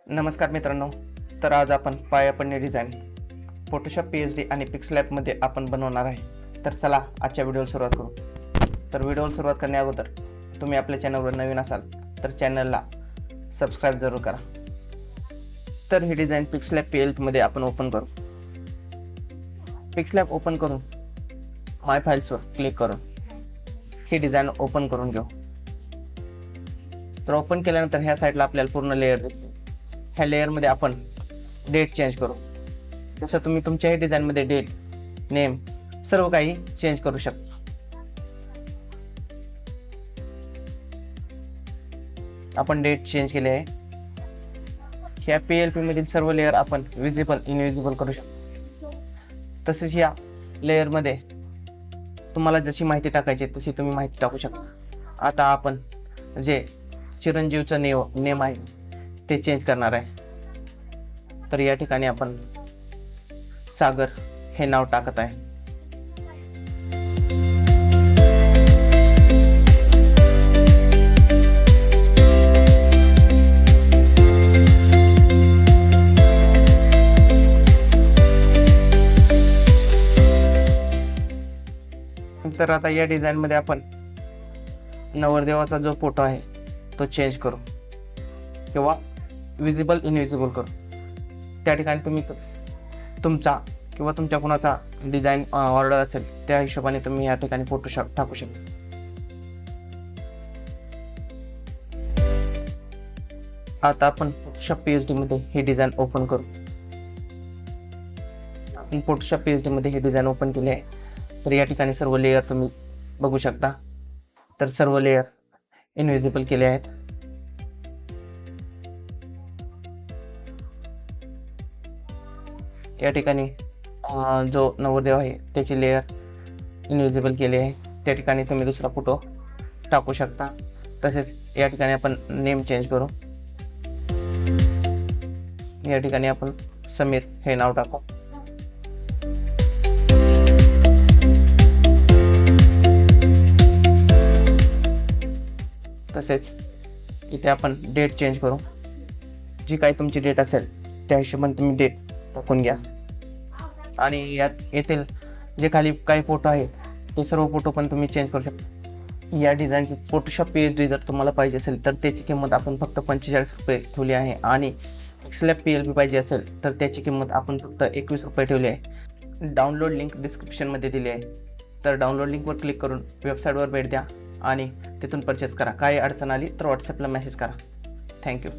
नमस्कार मित्रांनो. तर आज आपण पाया पडणे डिझाईन फोटोशॉप PhD आणि पिक्सलॅबमध्ये आपण बनवणार आहे. तर चला आजच्या व्हिडिओला सुरुवात करू. तर व्हिडिओला सुरुवात करण्या अगोदर तुम्ही आपल्या चॅनलवर नवीन असाल तर चॅनलला सबस्क्राईब जरूर करा. तर ही डिझाईन पिक्सलॅब PLP आपण ओपन करू. पिक्सलॅब ओपन करून माय फाईल्सवर क्लिक करून ही डिझाईन ओपन करून घेऊ. तर ओपन केल्यानंतर ह्या साईडला आपल्याला पूर्ण लेअर दिसते. ह्या लेअरमध्ये आपण डेट चेंज करू. जसं तुम्ही तुमच्याही डिझाईनमध्ये डेट, नेम सर्व काही चेंज करू शकता. आपण डेट चेंज केले आहे. ह्या PLP मधील सर्व लेअर आपण विजिबल, इनविजिबल करू शकतो. तसेच या लेअरमध्ये तुम्हाला जशी माहिती टाकायची तशी तुम्ही माहिती टाकू शकता. आता आपण जे चिरंजीवचं नेम आहे ते चेंज करणार आहे. तर या ठिकाणी आपण सागर हे नाव टाकत आहे. तर आता या डिझाईन मध्ये आपण नवरदेवाचा जो फोटो आहे तो चेंज करू किंवा विजिबल, इनविजिबल करू. त्या ठिकाणी तुम्ही तुमचा किंवा तुमच्या कोणाचा डिझाईन ऑर्डर असेल त्या हिशोबाने तुम्ही या ठिकाणी फोटोशॉप टाकू शकता. आता आपण फोटोशॉप PhD मध्ये ही डिझाईन ओपन करू. आपण फोटोशॉप PhD मध्ये ही डिझाईन ओपन केली आहे. तर या ठिकाणी सर्व लेअर तुम्ही बघू शकता. तर सर्व लेअर इनविजिबल केले आहेत. या ठिकाणी जो नवरदेव आहे त्याची लेअर इनविजिबल केली आहे. त्या ठिकाणी तुम्ही दुसरा फोटो टाकू शकता. तसेच या ठिकाणी आपण नेम चेंज करू. या ठिकाणी आपण समीर हे नाव टाकू. तसेच इथे आपण डेट चेंज करू. जी काही तुमची डेट असेल त्या हिशोबाने तुम्ही डेट टाकून घ्या. आणि येथील जे खाली काही फोटो आहेत ते सर्व फोटो पण तुम्ही चेंज करू शकता. या डिझाईनची फोटोशॉप PhD जर तुम्हाला पाहिजे असेल तर त्याची किंमत आपण फक्त 45 रुपये ठेवली आहे. आणि पिक्सलॅब PLP पाहिजे असेल तर त्याची किंमत आपण फक्त 21 रुपये ठेवली आहे. डाउनलोड लिंक डिस्क्रिप्शनमध्ये दिली आहे. तर डाउनलोड लिंकवर क्लिक करून वेबसाईटवर भेट द्या आणि तिथून परचेस करा. काही अडचण आली तर व्हॉट्सॲपला मेसेज करा. थँक्यू.